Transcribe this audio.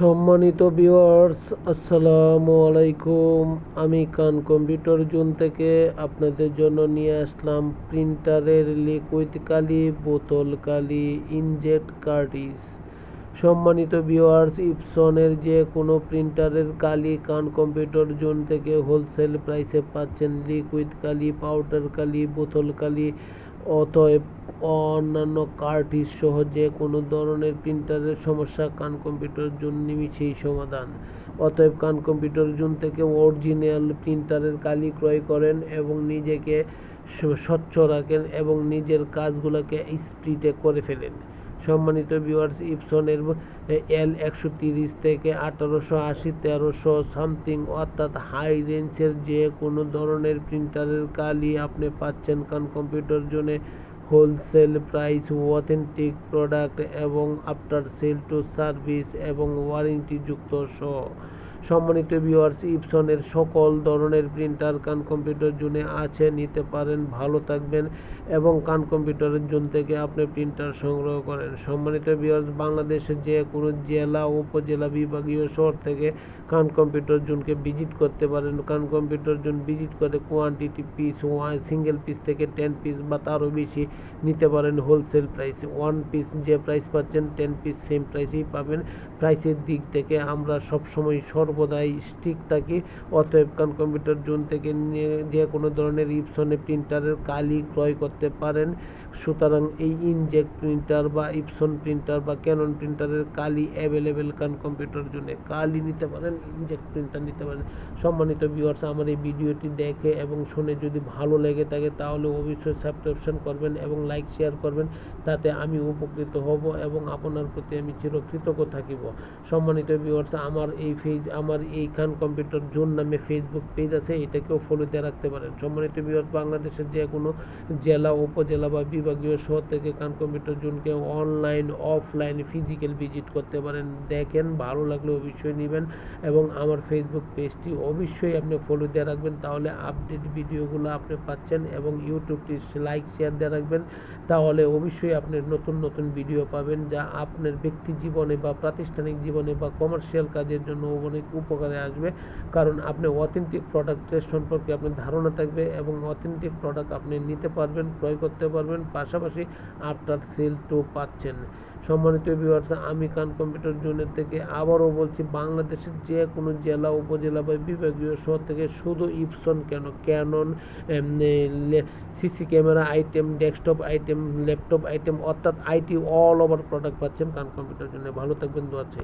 সম্মানিত ভিউয়ার্স, আসসালামু আলাইকুম। আমি কান কম্পিউটার জোন থেকে আপনাদের জন্য নিয়ে আসলাম প্রিন্টারের লিকুইড কালি, বোতল কালি, ইনজেক্ট কার্টিজ। সম্মানিত ভিউয়ার্স, ইপসনের যে কোনো প্রিন্টারের কালি কান কম্পিউটার জোন থেকে হোলসেল প্রাইসে পাচ্ছেন। লিকুইড কালি, পাউডার কালি, বোতল কালি, অতএব অন্যান্য কার্টিজ সহ যে কোনো ধরনের প্রিন্টারের সমস্যা কান কম্পিউটার জোন নিমিষেই সমাধান। অতএব কান কম্পিউটার জোন থেকে অরিজিনাল প্রিন্টারের কালি ক্রয় করেন এবং নিজেকে স্বচ্ছ রাখেন এবং নিজের কাজগুলোকে স্পিডে করে ফেলেন। সম্মানিত ভিউয়ার্স, ইপসনের L130 থেকে 1880, 1300 সামথিং অর্থাৎ হাই রেঞ্জের যে কোনো ধরনের প্রিন্টারের কালি আপনি পাচ্ছেন কান কম্পিউটার জোনে হোলসেল প্রাইস, অথেন্টিক প্রোডাক্ট এবং আফটার সেল টু সার্ভিস এবং ওয়ারেন্টি যুক্ত সহ। সম্মানিত ভিউয়ার্স, ইপসনের সকল ধরনের প্রিন্টার কান কম্পিউটার জোনে আছে, নিতে পারেন। ভালো থাকবেন এবং কান কম্পিউটারের জোন থেকে আপনি প্রিন্টার সংগ্রহ করেন। সম্মানিত ভিউয়ার্স, বাংলাদেশের যে কোনো জেলা, উপজেলা, বিভাগীয় শহর থেকে কান কম্পিউটার জোনকে ভিজিট করতে পারেন। কান কম্পিউটার জোন ভিজিট করে কোয়ান্টিটি পিস, সিঙ্গেল পিস থেকে 10 পিস বা তারও বেশি নিতে পারেন হোলসেল প্রাইসে। 1 পিস যে প্রাইস পাচ্ছেন 10 পিস সেম প্রাইসেই পাবেন। প্রাইসের দিক থেকে আমরা সবসময় সর্বদাই স্টিক থাকি। অতএব কান কম্পিউটার জোন থেকে যে কোনো ধরনের ইপসনের প্রিন্টারের কালি ক্রয় করতে পারেন। সুতরাং এই ইনজেক্ট প্রিন্টার বা ইপসন প্রিন্টার বা ক্যানন প্রিন্টারের কালি অ্যাভেলেবেল কান কম্পিউটার জোনে। কালি নিতে পারেন, ইনজেক্ট প্রিন্টার নিতে পারেন। সম্মানিত ভিউয়ার্স, আমার এই ভিডিওটি দেখে এবং শুনে যদি ভালো লেগে থাকে তাহলে অবশ্যই সাবস্ক্রিপশন করবেন এবং লাইক শেয়ার করবেন। তাতে আমি উপকৃত হব এবং আপনার প্রতি আমি চিরকৃতজ্ঞ থাকিব। সম্মানিত ভিউয়ার্স, আমার এই কান কম্পিউটার জোন নামে ফেসবুক পেজ আছে, এটাকেও ফলো দিয়ে রাখতে পারেন। সম্মানিত ভিউয়ার্স, বাংলাদেশের যে কোনো জেলা, উপজেলা বা বিভাগীয় শহর থেকে কান কম্পিউটার জোনকে অনলাইন, অফলাইন, ফিজিক্যাল ভিজিট করতে পারেন। দেখেন, ভালো লাগলে অবশ্যই নেবেন এবং আমার ফেসবুক পেজটি অবশ্যই আপনি ফলো দিয়ে রাখবেন, তাহলে আপডেট ভিডিওগুলো আপনি পাচ্ছেন। এবং ইউটিউবটি লাইক শেয়ার দিয়ে রাখবেন, তাহলে অবশ্যই আপনি নতুন নতুন ভিডিও পাবেন যা আপনার ব্যক্তি জীবনে বা প্রাতিষ্ঠানিক জীবনে বা কমার্শিয়াল কাজের জন্য অনেক উপকারে আসবে। কারণ আপনি অথেন্টিক প্রোডাক্টের সম্পর্কে আপনার ধারণা থাকবে এবং অথেন্টিক প্রোডাক্ট আপনি নিতে পারবেন, ক্রয় করতে পারবেন, পাশাপাশি আফটার সেল টু পাচ্ছেন। সম্মানিত ভিউয়ার্স, আমি কান কম্পিউটার জোনের থেকে আবারও বলছি, বাংলাদেশের যে কোনো জেলা, উপজেলা বা বিভাগীয় শহর থেকে শুধু ইপসন কেন, Canon, CC camera item, desktop item, laptop item অর্থাৎ আইটি অল ওভার প্রোডাক্ট পাচ্ছেন কান কম্পিউটার জন্য। ভালো থাকবেন, দোয়া চাই।